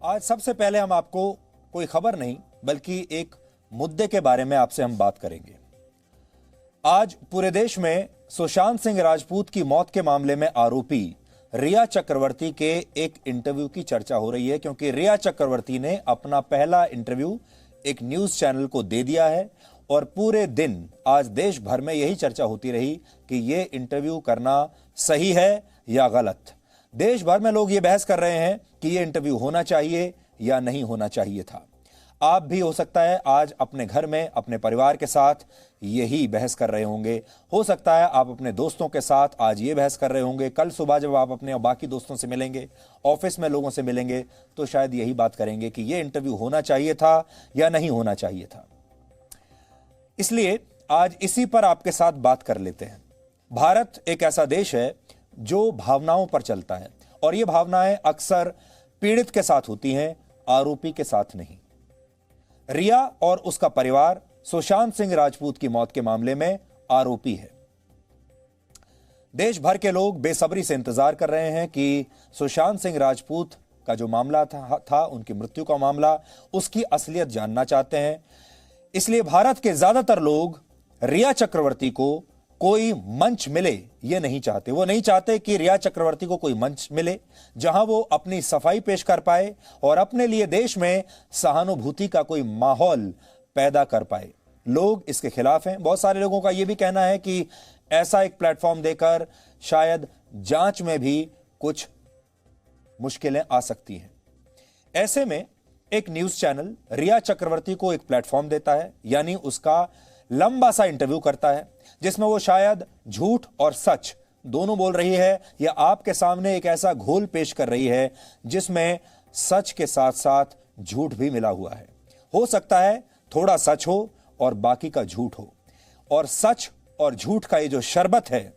आज सबसे पहले हम आपको कोई खबर नहीं बल्कि एक मुद्दे के बारे में आपसे हम बात करेंगे। आज पूरे देश में सुशांत सिंह राजपूत की मौत के मामले में आरोपी रिया चक्रवर्ती के एक इंटरव्यू की चर्चा हो रही है, क्योंकि रिया चक्रवर्ती ने अपना पहला इंटरव्यू एक न्यूज चैनल को दे दिया है और पूरे दिन आज देश भर में यही चर्चा होती रही कि यह इंटरव्यू करना सही है या गलत। देश भर में लोग ये बहस कर रहे हैं कि यह इंटरव्यू होना चाहिए या नहीं होना चाहिए था। आप भी हो सकता है आज अपने घर में अपने परिवार के साथ यही बहस कर रहे होंगे। हो सकता है आप अपने दोस्तों के साथ आज ये बहस कर रहे होंगे। कल सुबह जब आप अपने बाकी दोस्तों से मिलेंगे, ऑफिस में लोगों से मिलेंगे, तो शायद यही बात करेंगे कि यह इंटरव्यू होना चाहिए था या नहीं होना चाहिए था। इसलिए आज इसी पर आपके साथ बात कर लेते हैं। भारत एक ऐसा देश है जो भावनाओं पर चलता है और ये भावनाएं अक्सर पीड़ित के साथ होती हैं, आरोपी के साथ नहीं। रिया और उसका परिवार सुशांत सिंह राजपूत की मौत के मामले में आरोपी है। देश भर के लोग बेसब्री से इंतजार कर रहे हैं कि सुशांत सिंह राजपूत का जो मामला था उनकी मृत्यु का मामला, उसकी असलियत जानना चाहते हैं। इसलिए भारत के ज्यादातर लोग रिया चक्रवर्ती को कोई मंच मिले ये नहीं चाहते। वो नहीं चाहते कि रिया चक्रवर्ती को कोई मंच मिले जहां वो अपनी सफाई पेश कर पाए और अपने लिए देश में सहानुभूति का कोई माहौल पैदा कर पाए। लोग इसके खिलाफ हैं। बहुत सारे लोगों का यह भी कहना है कि ऐसा एक प्लेटफॉर्म देकर शायद जांच में भी कुछ मुश्किलें आ सकती हैं। ऐसे में एक न्यूज चैनल रिया चक्रवर्ती को एक प्लेटफॉर्म देता है, यानी उसका लंबा सा इंटरव्यू करता है जिसमें वो शायद झूठ और सच दोनों बोल रही है या आपके सामने एक ऐसा घोल पेश कर रही है जिसमें सच के साथ साथ झूठ भी मिला हुआ है। हो सकता है थोड़ा सच हो और बाकी का झूठ हो। और सच और झूठ का ये जो शरबत है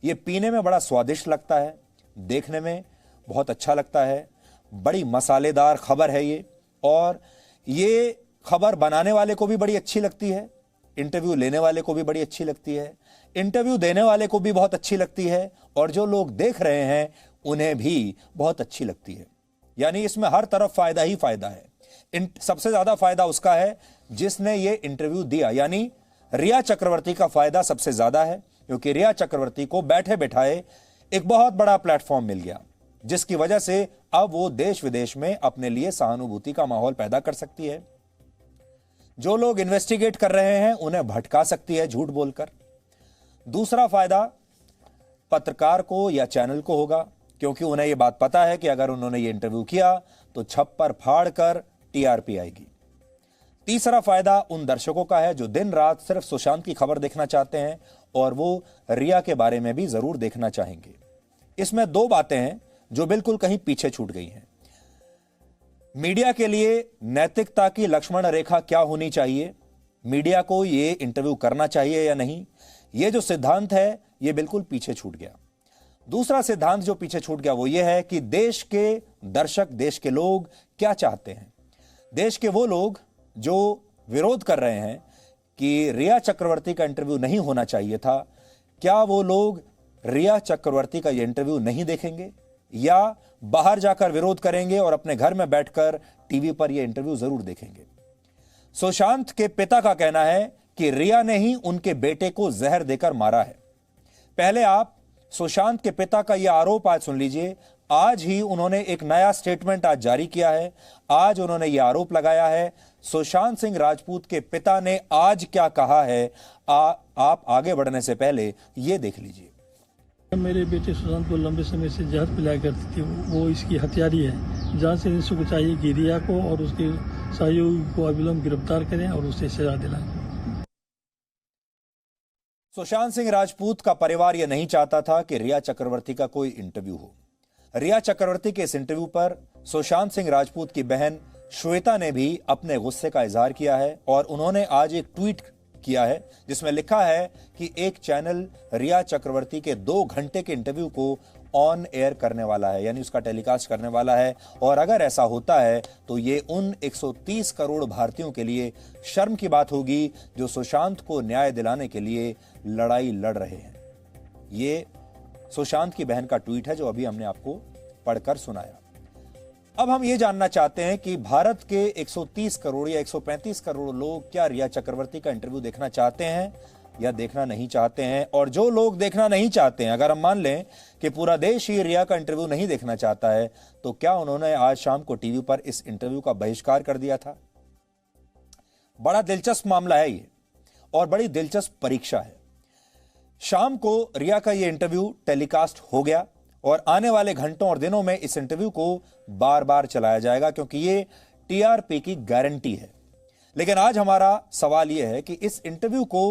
ये पीने में बड़ा स्वादिष्ट लगता है, देखने में बहुत अच्छा लगता है। बड़ी मसालेदार खबर है ये, और ये खबर बनाने वाले को भी बड़ी अच्छी लगती है, इंटरव्यू लेने वाले को भी बड़ी अच्छी लगती है, इंटरव्यू देने वाले को भी बहुत अच्छी लगती है, और जो लोग देख रहे हैं उन्हें भी बहुत अच्छी लगती है। यानी इसमें हर तरफ फायदा ही फायदा है। सबसे ज्यादा फायदा उसका है जिसने ये इंटरव्यू दिया, यानी रिया चक्रवर्ती का फायदा सबसे ज्यादा है, क्योंकि रिया चक्रवर्ती को बैठे बैठाए एक बहुत बड़ा प्लेटफॉर्म मिल गया जिसकी वजह से अब वो देश विदेश में अपने लिए सहानुभूति का माहौल पैदा कर सकती है। जो लोग इन्वेस्टिगेट कर रहे हैं उन्हें भटका सकती है झूठ बोलकर। दूसरा फायदा पत्रकार को या चैनल को होगा, क्योंकि उन्हें यह बात पता है कि अगर उन्होंने ये इंटरव्यू किया तो छप्पर फाड़ कर टीआरपी आएगी। तीसरा फायदा उन दर्शकों का है जो दिन रात सिर्फ सुशांत की खबर देखना चाहते हैं और वो रिया के बारे में भी जरूर देखना चाहेंगे। इसमें दो बातें हैं जो बिल्कुल कहीं पीछे छूट गई हैं। मीडिया के लिए नैतिकता की लक्ष्मण रेखा क्या होनी चाहिए, मीडिया को ये इंटरव्यू करना चाहिए या नहीं, ये जो सिद्धांत है ये बिल्कुल पीछे छूट गया। दूसरा सिद्धांत जो पीछे छूट गया वो ये है कि देश के दर्शक, देश के लोग क्या चाहते हैं। देश के वो लोग जो विरोध कर रहे हैं कि रिया चक्रवर्ती का इंटरव्यू नहीं होना चाहिए था, क्या वो लोग रिया चक्रवर्ती का ये इंटरव्यू नहीं देखेंगे या बाहर जाकर विरोध करेंगे और अपने घर में बैठकर टीवी पर यह इंटरव्यू जरूर देखेंगे। सुशांत के पिता का कहना है कि रिया ने ही उनके बेटे को जहर देकर मारा है। पहले आप सुशांत के पिता का यह आरोप आज सुन लीजिए। आज ही उन्होंने एक नया स्टेटमेंट आज जारी किया है। आज उन्होंने यह आरोप लगाया है। सुशांत सिंह राजपूत के पिता ने आज क्या कहा है, आप आगे बढ़ने से पहले यह देख लीजिए। मेरे बेटे सुशांत को लंबे समय से जहर पिलाया करती थी, वो इसकी हत्यारी है। जांच एजेंसी को चाहिए कि रिया को और उसके सहयोगी को अविलंब गिरफ्तार करें और उसे सजा दिलाएं। सुशांत सिंह राजपूत का परिवार यह नहीं चाहता था कि रिया चक्रवर्ती का कोई इंटरव्यू हो। रिया चक्रवर्ती के इस इंटरव्यू पर सुशांत सिंह राजपूत की बहन श्वेता ने भी अपने गुस्से का इजहार किया है और उन्होंने आज एक ट्वीट किया है जिसमें लिखा है कि एक चैनल रिया चक्रवर्ती के 2 घंटे के इंटरव्यू को ऑन एयर करने वाला है, यानी उसका टेलीकास्ट करने वाला है। और अगर ऐसा होता है तो ये उन 130 करोड़ भारतीयों के लिए शर्म की बात होगी जो सुशांत को न्याय दिलाने के लिए लड़ाई लड़ रहे हैं। ये सुशांत की बहन का ट्वीट है जो अभी हमने आपको पढ़कर सुनाया। अब हम ये जानना चाहते हैं कि भारत के 130 करोड़ या 135 करोड़ लोग क्या रिया चक्रवर्ती का इंटरव्यू देखना चाहते हैं या देखना नहीं चाहते हैं। और जो लोग देखना नहीं चाहते हैं, अगर हम मान लें कि पूरा देश ही रिया का इंटरव्यू नहीं देखना चाहता है, तो क्या उन्होंने आज शाम को टीवी पर इस इंटरव्यू का बहिष्कार कर दिया था? बड़ा दिलचस्प मामला है ये और बड़ी दिलचस्प परीक्षा है। शाम को रिया का ये इंटरव्यू टेलीकास्ट हो गया और आने वाले घंटों और दिनों में इस इंटरव्यू को बार बार चलाया जाएगा क्योंकि ये टीआरपी की गारंटी है। लेकिन आज हमारा सवाल यह है कि इस इंटरव्यू को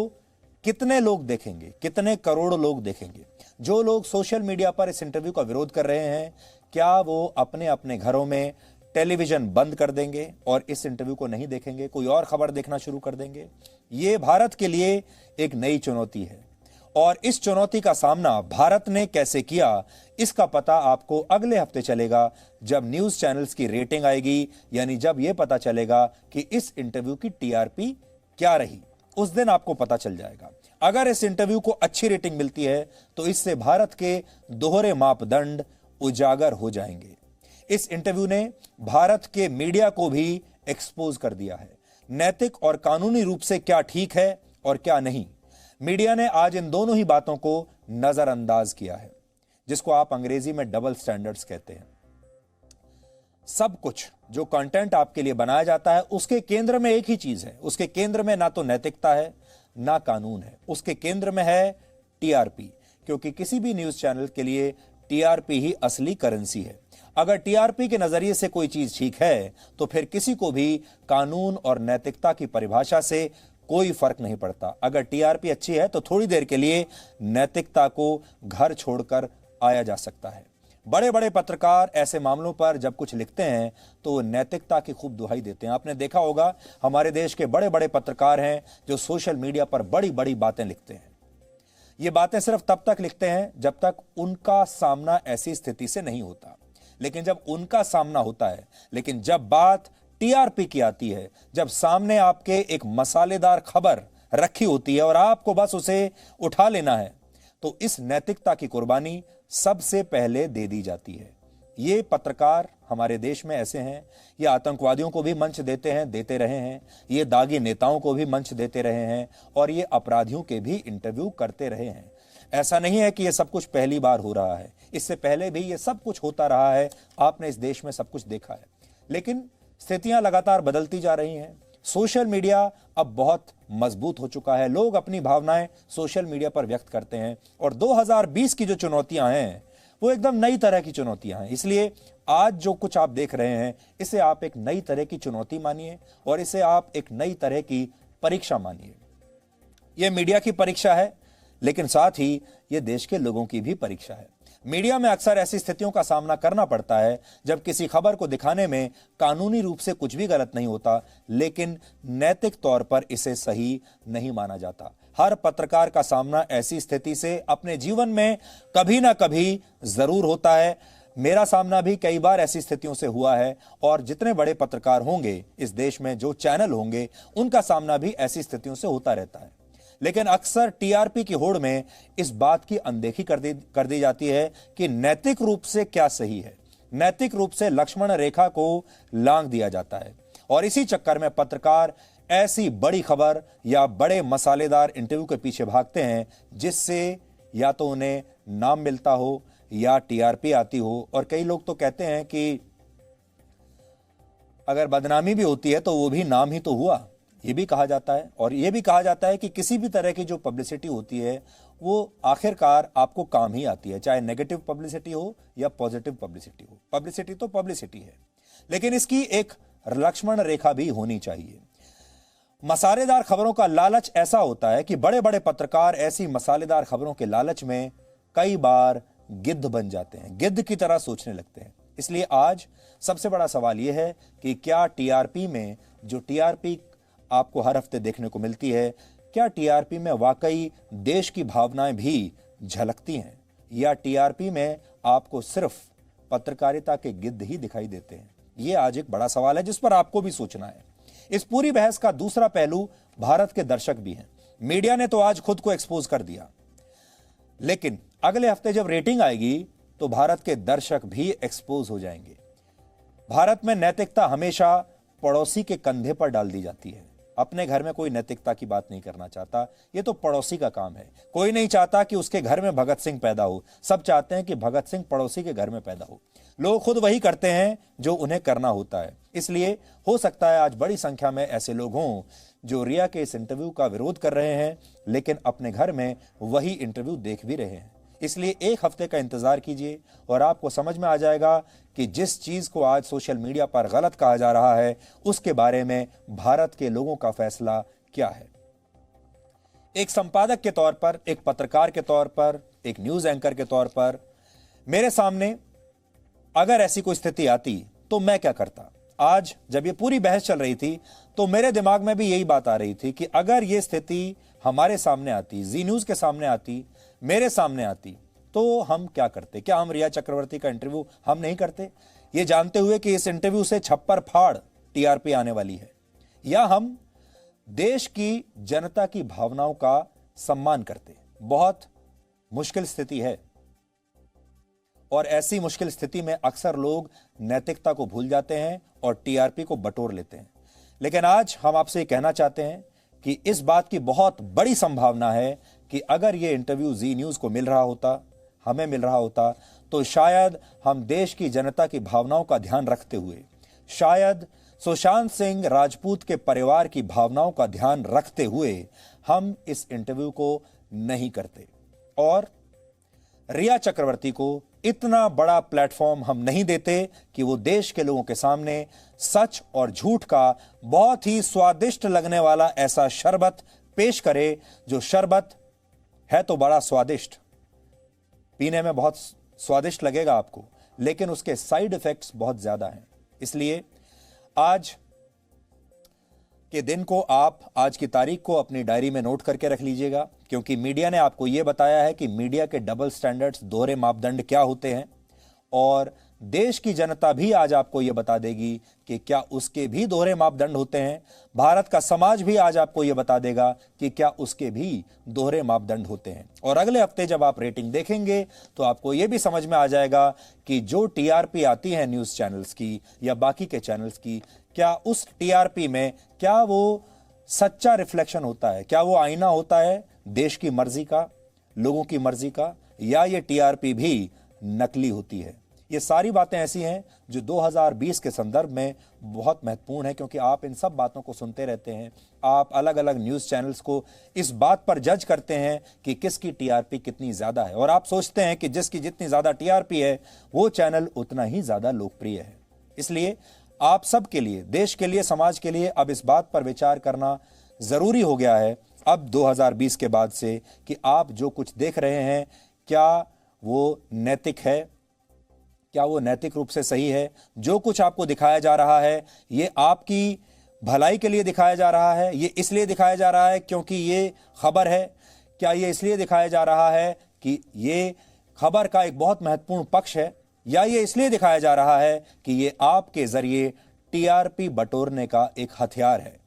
कितने लोग देखेंगे, कितने करोड़ लोग देखेंगे। जो लोग सोशल मीडिया पर इस इंटरव्यू का विरोध कर रहे हैं, क्या वो अपने अपने घरों में टेलीविजन बंद कर देंगे और इस इंटरव्यू को नहीं देखेंगे, कोई और खबर देखना शुरू कर देंगे? ये भारत के लिए एक नई चुनौती है और इस चुनौती का सामना भारत ने कैसे किया, इसका पता आपको अगले हफ्ते चलेगा जब न्यूज चैनल्स की रेटिंग आएगी, यानी जब यह पता चलेगा कि इस इंटरव्यू की टीआरपी क्या रही, उस दिन आपको पता चल जाएगा। अगर इस इंटरव्यू को अच्छी रेटिंग मिलती है तो इससे भारत के दोहरे मापदंड उजागर हो जाएंगे। इस इंटरव्यू ने भारत के मीडिया को भी एक्सपोज कर दिया है, नैतिक और कानूनी रूप से क्या ठीक है और क्या नहीं। मीडिया ने आज इन दोनों ही बातों को नजरअंदाज किया है, जिसको आप अंग्रेजी में डबल स्टैंडर्ड्स कहते हैं। सब कुछ जो कंटेंट आपके लिए बनाया जाता है, उसके केंद्र में एक ही चीज है। उसके केंद्र में ना तो नैतिकता है ना कानून है, उसके केंद्र में है टीआरपी। क्योंकि किसी भी न्यूज चैनल के लिए टीआरपी ही असली करेंसी है। अगर टीआरपी के नजरिए से कोई चीज ठीक है तो फिर किसी को भी कानून और नैतिकता की परिभाषा से कोई फर्क नहीं पड़ता। अगर टीआरपी अच्छी है तो थोड़ी देर के लिए नैतिकता को घर छोड़कर आया जा सकता है। बड़े बड़े पत्रकार ऐसे मामलों पर जब कुछ लिखते हैं तो वो नैतिकता की खूब दुहाई देते हैं। आपने देखा होगा हमारे देश के बड़े बड़े पत्रकार हैं जो सोशल मीडिया पर बड़ी बड़ी बातें लिखते हैं। ये बातें सिर्फ तब तक लिखते हैं जब तक उनका सामना ऐसी स्थिति से नहीं होता, लेकिन जब उनका सामना होता है, लेकिन जब बात टीआरपी की आती है, जब सामने आपके एक मसालेदार खबर रखी होती है और आपको बस उसे उठा लेना है, तो इस नैतिकता की कुर्बानी सबसे पहले दे दी जाती है। ये पत्रकार हमारे देश में ऐसे हैं, ये आतंकवादियों को भी मंच देते हैं, देते रहे हैं, ये दागी नेताओं को भी मंच देते रहे हैं और ये अपराधियों के भी इंटरव्यू करते रहे हैं। ऐसा नहीं है कि ये सब कुछ पहली बार हो रहा है, इससे पहले भी ये सब कुछ होता रहा है। आपने इस देश में सब कुछ देखा है, लेकिन स्थितियां लगातार बदलती जा रही हैं। सोशल मीडिया अब बहुत मजबूत हो चुका है, लोग अपनी भावनाएं सोशल मीडिया पर व्यक्त करते हैं और 2020 की जो चुनौतियां हैं वो एकदम नई तरह की चुनौतियां हैं। इसलिए आज जो कुछ आप देख रहे हैं इसे आप एक नई तरह की चुनौती मानिए और इसे आप एक नई तरह की परीक्षा मानिए। यह मीडिया की परीक्षा है, लेकिन साथ ही यह देश के लोगों की भी परीक्षा है। मीडिया में अक्सर ऐसी स्थितियों का सामना करना पड़ता है जब किसी खबर को दिखाने में कानूनी रूप से कुछ भी गलत नहीं होता, लेकिन नैतिक तौर पर इसे सही नहीं माना जाता। हर पत्रकार का सामना ऐसी स्थिति से अपने जीवन में कभी ना कभी जरूर होता है। मेरा सामना भी कई बार ऐसी स्थितियों से हुआ है और जितने बड़े पत्रकार होंगे इस देश में, जो चैनल होंगे, उनका सामना भी ऐसी स्थितियों से होता रहता है। लेकिन अक्सर टीआरपी की होड़ में इस बात की अनदेखी कर दी जाती है कि नैतिक रूप से क्या सही है। नैतिक रूप से लक्ष्मण रेखा को लांघ दिया जाता है और इसी चक्कर में पत्रकार ऐसी बड़ी खबर या बड़े मसालेदार इंटरव्यू के पीछे भागते हैं जिससे या तो उन्हें नाम मिलता हो या टीआरपी आती हो। और कई लोग तो कहते हैं कि अगर बदनामी भी होती है तो वो भी नाम ही तो हुआ, ये भी कहा जाता है। और ये भी कहा जाता है कि किसी भी तरह की जो पब्लिसिटी होती है वो आखिरकार आपको काम ही आती है, चाहे नेगेटिव पब्लिसिटी हो या पॉजिटिव पब्लिसिटी हो। पब्लिसिटी तो पब्लिसिटी है, लेकिन इसकी एक लक्ष्मण रेखा भी होनी चाहिए। मसालेदार खबरों का लालच ऐसा होता है कि बड़े बड़े पत्रकार ऐसी मसालेदार खबरों के लालच में कई बार गिद्ध बन जाते हैं, गिद्ध की तरह सोचने लगते हैं। इसलिए आज सबसे बड़ा सवाल यह है कि क्या टीआरपी में, जो टीआरपी आपको हर हफ्ते देखने को मिलती है, क्या टीआरपी में वाकई देश की भावनाएं भी झलकती हैं या टीआरपी में आपको सिर्फ पत्रकारिता के गिद्ध ही दिखाई देते हैं? यह आज एक बड़ा सवाल है जिस पर आपको भी सोचना है। इस पूरी बहस का दूसरा पहलू भारत के दर्शक भी हैं। मीडिया ने तो आज खुद को एक्सपोज कर दिया, लेकिन अगले हफ्ते जब रेटिंग आएगी तो भारत के दर्शक भी एक्सपोज हो जाएंगे। भारत में नैतिकता हमेशा पड़ोसी के कंधे पर डाल दी जाती है। अपने घर में कोई नैतिकता की बात नहीं करना चाहता, ये तो पड़ोसी का काम है। कोई नहीं चाहता कि उसके घर में भगत सिंह पैदा हो, सब चाहते हैं कि भगत सिंह पड़ोसी के घर में पैदा हो। लोग खुद वही करते हैं जो उन्हें करना होता है। इसलिए हो सकता है आज बड़ी संख्या में ऐसे लोग हों जो रिया के इस इंटरव्यू का विरोध कर रहे हैं, लेकिन अपने घर में वही इंटरव्यू देख भी रहे हैं। इसलिए एक हफ्ते का इंतजार कीजिए और आपको समझ में आ जाएगा कि जिस चीज को आज सोशल मीडिया पर गलत कहा जा रहा है उसके बारे में भारत के लोगों का फैसला क्या है। एक संपादक के तौर पर, एक पत्रकार के तौर पर, एक न्यूज एंकर के तौर पर मेरे सामने अगर ऐसी कोई स्थिति आती तो मैं क्या करता। आज जब ये पूरी बहस चल रही थी तो मेरे दिमाग में भी यही बात आ रही थी कि अगर ये स्थिति हमारे सामने आती, जी न्यूज के सामने आती, मेरे सामने आती, तो हम क्या करते। क्या हम रिया चक्रवर्ती का इंटरव्यू हम नहीं करते, ये जानते हुए कि इस इंटरव्यू से छप्पर फाड़ टीआरपी आने वाली है, या हम देश की जनता की भावनाओं का सम्मान करते। बहुत मुश्किल स्थिति है और ऐसी मुश्किल स्थिति में अक्सर लोग नैतिकता को भूल जाते हैं और टीआरपी को बटोर लेते हैं। लेकिन आज हम आपसे कहना चाहते हैं कि इस बात की बहुत बड़ी संभावना है कि अगर यह इंटरव्यू जी न्यूज को मिल रहा होता, हमें मिल रहा होता, तो शायद हम देश की जनता की भावनाओं का ध्यान रखते हुए, शायद सुशांत सिंह राजपूत के परिवार की भावनाओं का ध्यान रखते हुए हम इस इंटरव्यू को नहीं करते और रिया चक्रवर्ती को इतना बड़ा प्लेटफॉर्म हम नहीं देते कि वो देश के लोगों के सामने सच और झूठ का बहुत ही स्वादिष्ट लगने वाला ऐसा शरबत पेश करे, जो शरबत है तो बड़ा स्वादिष्ट, पीने में बहुत स्वादिष्ट लगेगा आपको, लेकिन उसके साइड इफेक्ट्स बहुत ज्यादा हैं। इसलिए आज के दिन को आप, आज की तारीख को अपनी डायरी में नोट करके रख लीजिएगा, क्योंकि मीडिया ने आपको यह बताया है कि मीडिया के डबल स्टैंडर्ड्स, दोहरे मापदंड क्या होते हैं, और देश की जनता भी आज आपको यह बता देगी कि क्या उसके भी दोहरे मापदंड होते हैं। भारत का समाज भी आज आपको यह बता देगा कि क्या उसके भी दोहरे मापदंड होते हैं। और अगले हफ्ते जब आप रेटिंग देखेंगे तो आपको यह भी समझ में आ जाएगा कि जो टीआरपी आती है न्यूज चैनल्स की या बाकी के चैनल्स की, क्या उस टीआरपी में क्या वो सच्चा रिफ्लेक्शन होता है, क्या वो आईना होता है देश की मर्जी का, लोगों की मर्जी का, या ये टीआरपी भी नकली होती है। ये सारी बातें ऐसी हैं जो 2020 के संदर्भ में बहुत महत्वपूर्ण है, क्योंकि आप इन सब बातों को सुनते रहते हैं। आप अलग अलग न्यूज चैनल्स को इस बात पर जज करते हैं कि किसकी टीआरपी कितनी ज्यादा है, और आप सोचते हैं कि जिसकी जितनी ज्यादा टीआरपी है वो चैनल उतना ही ज्यादा लोकप्रिय है। इसलिए आप सब के लिए, देश के लिए, समाज के लिए अब इस बात पर विचार करना जरूरी हो गया है अब 2020 के बाद से कि आप जो कुछ देख रहे हैं क्या वो नैतिक है, क्या वो नैतिक रूप से सही है। जो कुछ आपको दिखाया जा रहा है ये आपकी भलाई के लिए दिखाया जा रहा है, ये इसलिए दिखाया जा रहा है क्योंकि ये खबर है, क्या ये इसलिए दिखाया जा रहा है कि ये खबर का एक बहुत महत्वपूर्ण पक्ष है, या ये इसलिए दिखाया जा रहा है कि ये आपके जरिए टीआरपी बटोरने का एक हथियार है।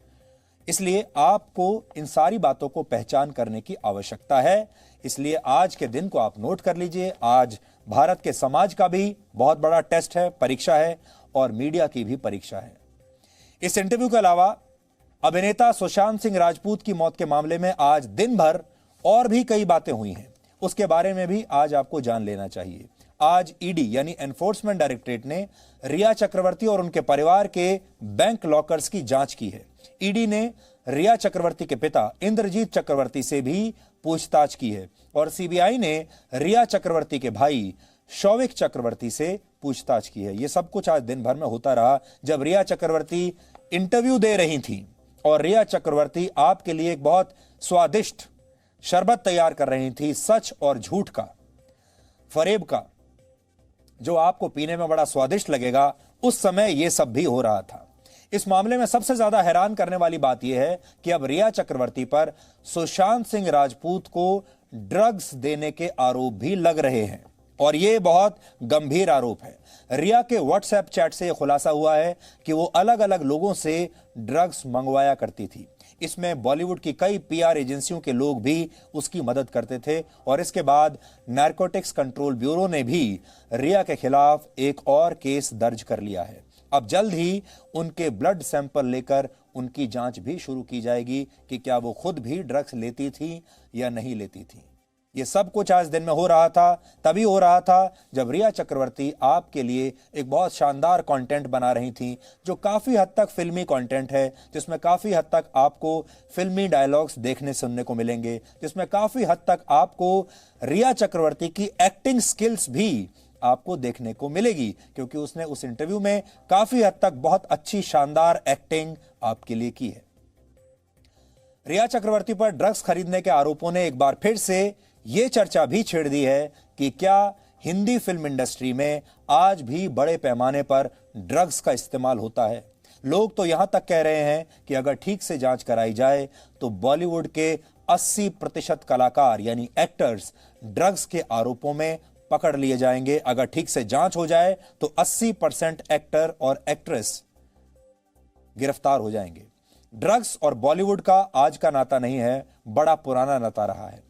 इसलिए आपको इन सारी बातों को पहचान करने की आवश्यकता है। इसलिए आज के दिन को आप नोट कर लीजिए। आज भारत के समाज का भी बहुत बड़ा टेस्ट है, परीक्षा है, और मीडिया की भी परीक्षा है। इस इंटरव्यू के अलावा अभिनेता सुशांत सिंह राजपूत की मौत के मामले में आज दिन भर और भी कई बातें हुई हैं, उसके बारे में भी आज आपको जान लेना चाहिए। आज ईडी यानी एनफोर्समेंट डायरेक्टरेट ने रिया चक्रवर्ती और उनके परिवार के बैंक लॉकर्स की जांच की है। ईडी ने रिया चक्रवर्ती के पिता इंद्रजीत चक्रवर्ती से भी पूछताछ की है और सीबीआई ने रिया चक्रवर्ती के भाई शौविक चक्रवर्ती से पूछताछ की है। यह सब कुछ आज दिन भर में होता रहा जब रिया चक्रवर्ती इंटरव्यू दे रही थी और रिया चक्रवर्ती आपके लिए एक बहुत स्वादिष्ट शरबत तैयार कर रही थी, सच और झूठ का, फरेब का, जो आपको पीने में बड़ा स्वादिष्ट लगेगा। उस समय यह सब भी हो रहा था। इस मामले में सबसे ज्यादा हैरान करने वाली बात यह है कि अब रिया चक्रवर्ती पर सुशांत सिंह राजपूत को ड्रग्स देने के आरोप भी लग रहे हैं और यह बहुत गंभीर आरोप है। रिया के व्हाट्सएप चैट से यह खुलासा हुआ है कि वो अलग अलग लोगों से ड्रग्स मंगवाया करती थी। इसमें बॉलीवुड की कई पीआर एजेंसियों के लोग भी उसकी मदद करते थे और इसके बाद नारकोटिक्स कंट्रोल ब्यूरो ने भी रिया के खिलाफ एक और केस दर्ज कर लिया है। अब जल्द ही उनके ब्लड सैंपल लेकर उनकी जांच भी शुरू की जाएगी कि क्या वो खुद भी ड्रग्स लेती थी या नहीं लेती थी। ये सब कुछ आज दिन में हो रहा था, तभी हो रहा था जब रिया चक्रवर्ती आपके लिए एक बहुत शानदार कंटेंट बना रही थी, जो काफी हद तक फिल्मी कंटेंट है, जिसमें काफी हद तक आपको फिल्मी डायलॉग्स देखने सुनने को मिलेंगे, जिसमें काफी हद तक आपको रिया चक्रवर्ती की एक्टिंग स्किल्स भी आपको देखने को मिलेगी, क्योंकि उसने उस इंटरव्यू में काफी हद तक बहुत अच्छी शानदार एक्टिंग आपके लिए की है। रिया चक्रवर्ती पर ड्रग्स खरीदने के आरोपों ने एक बार फिर से यह चर्चा भी छेड़ दी है कि क्या हिंदी फिल्म इंडस्ट्री में आज भी बड़े पैमाने पर ड्रग्स का इस्तेमाल होता है। लोग तो यहां तक कह रहे हैं कि अगर ठीक से जांच कराई जाए तो बॉलीवुड के 80% कलाकार यानी एक्टर्स ड्रग्स के आरोपों में पकड़ लिए जाएंगे। अगर ठीक से जांच हो जाए तो 80% एक्टर और एक्ट्रेस गिरफ्तार हो जाएंगे। ड्रग्स और बॉलीवुड का आज का नाता नहीं है, बड़ा पुराना नाता रहा है।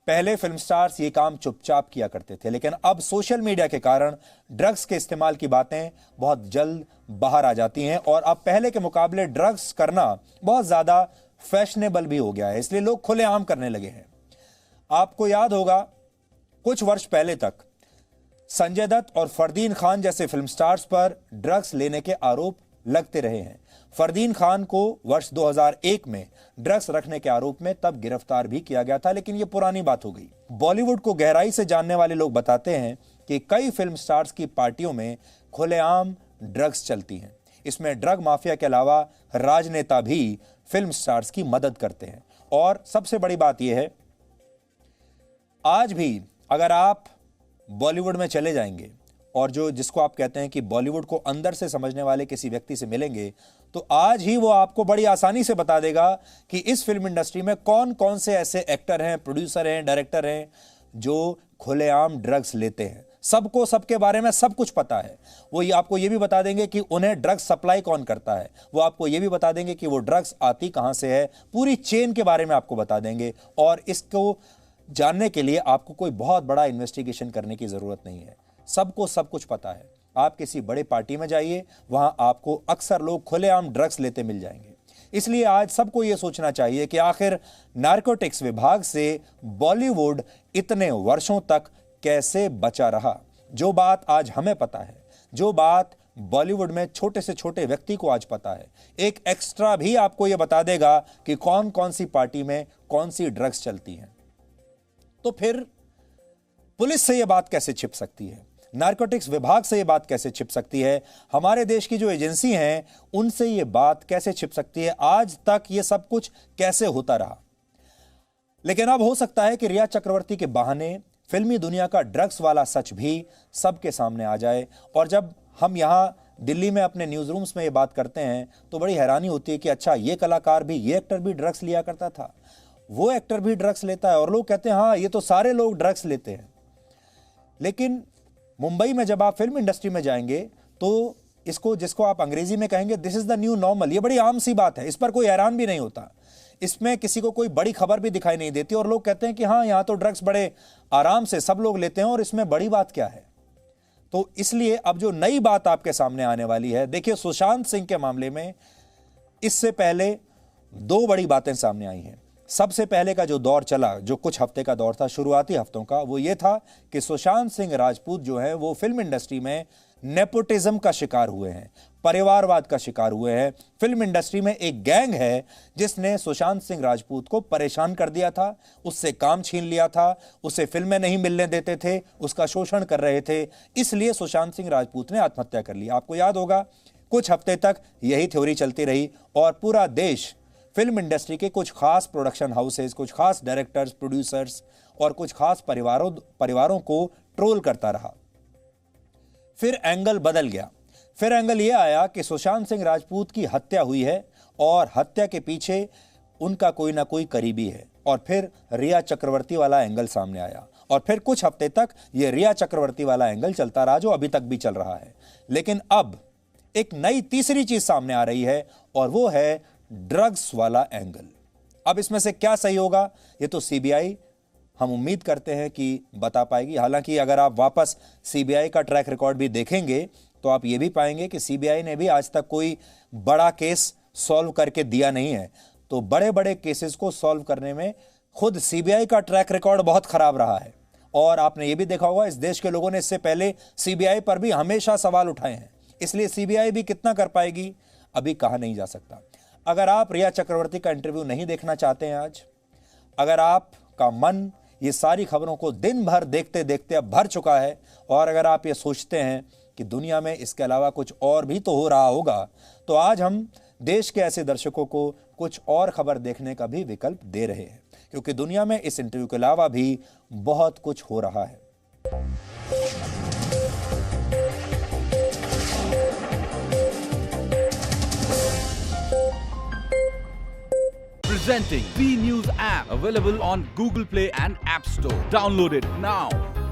पहले फिल्म स्टार्स ये काम चुपचाप किया करते थे, लेकिन अब सोशल मीडिया के कारण ड्रग्स के इस्तेमाल की बातें बहुत जल्द बाहर आ जाती हैं और अब पहले के मुकाबले ड्रग्स करना बहुत ज्यादा फैशनेबल भी हो गया है, इसलिए लोग खुलेआम करने लगे हैं। आपको याद होगा कुछ वर्ष पहले तक संजय दत्त और फरदीन खान जैसे फिल्म स्टार्स पर ड्रग्स लेने के आरोप लगते रहे हैं। फरदीन खान को वर्ष 2001 में ड्रग्स रखने के आरोप में तब गिरफ्तार भी किया गया था, लेकिन यह पुरानी बात हो गई। बॉलीवुड को गहराई से जानने वाले लोग बताते हैं कि कई फिल्म स्टार्स की पार्टियों में खुलेआम ड्रग्स चलती हैं। इसमें ड्रग माफिया के अलावा राजनेता भी फिल्म स्टार्स की मदद करते हैं। और सबसे बड़ी बात यह है, आज भी अगर आप बॉलीवुड में चले जाएंगे और जिसको आप कहते हैं कि बॉलीवुड को अंदर से समझने वाले किसी व्यक्ति से मिलेंगे, तो आज ही वो आपको बड़ी आसानी से बता देगा कि इस फिल्म इंडस्ट्री में कौन कौन से ऐसे एक्टर हैं, प्रोड्यूसर हैं, डायरेक्टर हैं जो खुलेआम ड्रग्स लेते हैं। सबको सबके बारे में सब कुछ पता है। वो आपको ये भी बता देंगे कि उन्हें ड्रग्स सप्लाई कौन करता है, वो आपको ये भी बता देंगे कि वो ड्रग्स आती कहां से है, पूरी चेन के बारे में आपको बता देंगे। और इसको जानने के लिए आपको कोई बहुत बड़ा इन्वेस्टिगेशन करने की जरूरत नहीं है, सबको सब कुछ पता है। आप किसी बड़े पार्टी में जाइए, वहां आपको अक्सर लोग खुलेआम ड्रग्स लेते मिल जाएंगे। इसलिए आज सबको यह सोचना चाहिए कि आखिर नारकोटिक्स विभाग से बॉलीवुड इतने वर्षों तक कैसे बचा रहा। जो बात आज हमें पता है, जो बात बॉलीवुड में छोटे से छोटे व्यक्ति को आज पता है, एक एक्स्ट्रा भी आपको यह बता देगा कि कौन कौन सी पार्टी में कौन सी ड्रग्स चलती हैं। तो फिर पुलिस से यह बात कैसे छिप सकती है, नारकोटिक्स विभाग से यह बात कैसे छिप सकती है, हमारे देश की जो एजेंसी हैं उनसे यह बात कैसे छिप सकती है, आज तक यह सब कुछ कैसे होता रहा। लेकिन अब हो सकता है कि रिया चक्रवर्ती के बहाने फिल्मी दुनिया का ड्रग्स वाला सच भी सबके सामने आ जाए। और जब हम यहां दिल्ली में अपने न्यूज रूम्स में ये बात करते हैं तो बड़ी हैरानी होती है कि अच्छा, ये कलाकार भी, ये एक्टर भी ड्रग्स लिया करता था, वो एक्टर भी ड्रग्स लेता है, और लोग कहते हैं हाँ ये तो सारे लोग ड्रग्स लेते हैं। लेकिन मुंबई में जब आप फिल्म इंडस्ट्री में जाएंगे तो इसको, जिसको आप अंग्रेजी में कहेंगे this is the new normal, ये बड़ी आम सी बात है, इस पर कोई हैरान भी नहीं होता, इसमें किसी को कोई बड़ी खबर भी दिखाई नहीं देती और लोग कहते हैं कि हाँ यहाँ तो ड्रग्स बड़े आराम से सब लोग लेते हैं और इसमें बड़ी बात क्या है। तो इसलिए अब जो नई बात आपके सामने आने वाली है, देखिए सुशांत सिंह के मामले में इससे पहले दो बड़ी बातें सामने आई हैं। सबसे पहले का जो दौर चला, जो कुछ हफ्ते का दौर था, शुरुआती हफ्तों का, वो ये था कि सुशांत सिंह राजपूत जो है वो फिल्म इंडस्ट्री में नेपोटिज्म का शिकार हुए हैं, परिवारवाद का शिकार हुए हैं। फिल्म इंडस्ट्री में एक गैंग है जिसने सुशांत सिंह राजपूत को परेशान कर दिया था, उससे काम छीन लिया था, उसे फिल्में नहीं मिलने देते थे, उसका शोषण कर रहे थे। इसलिए सुशांत सिंह राजपूत ने आत्महत्या कर ली। आपको याद होगा कुछ हफ्ते तक यही थ्योरी चलती रही और पूरा देश फिल्म इंडस्ट्री के कुछ खास प्रोडक्शन हाउसेस, कुछ खास डायरेक्टर्स, प्रोड्यूसर्स और कुछ खास परिवारों को ट्रोल करता रहा। फिर एंगल बदल गया। फिर एंगल यह आया कि सुशांत सिंह राजपूत की हत्या हुई है और हत्या के पीछे उनका कोई ना कोई करीबी है। और फिर रिया चक्रवर्ती वाला एंगल सामने आया और फिर कुछ हफ्ते तक यह रिया चक्रवर्ती वाला एंगल चलता रहा, जो अभी तक भी चल रहा है। लेकिन अब एक नई तीसरी चीज सामने आ रही है और वो है ड्रग्स वाला एंगल। अब इसमें से क्या सही होगा ये तो सीबीआई, हम उम्मीद करते हैं कि बता पाएगी। हालांकि अगर आप वापस सीबीआई का ट्रैक रिकॉर्ड भी देखेंगे तो आप ये भी पाएंगे कि सीबीआई ने भी आज तक कोई बड़ा केस सॉल्व करके दिया नहीं है। तो बड़े बड़े केसेस को सॉल्व करने में खुद सीबीआई का ट्रैक रिकॉर्ड बहुत खराब रहा है। और आपने ये भी देखा होगा, इस देश के लोगों ने इससे पहले सीबीआई पर भी हमेशा सवाल उठाए हैं। इसलिए सीबीआई भी कितना कर पाएगी अभी कहा नहीं जा सकता। अगर आप रिया चक्रवर्ती का इंटरव्यू नहीं देखना चाहते हैं आज, अगर आपका मन ये सारी खबरों को दिन भर देखते देखते अब भर चुका है, और अगर आप ये सोचते हैं कि दुनिया में इसके अलावा कुछ और भी तो हो रहा होगा, तो आज हम देश के ऐसे दर्शकों को कुछ और खबर देखने का भी विकल्प दे रहे हैं, क्योंकि दुनिया में इस इंटरव्यू के अलावा भी बहुत कुछ हो रहा है। Presenting B News app, available on Google Play and App Store. Download it now.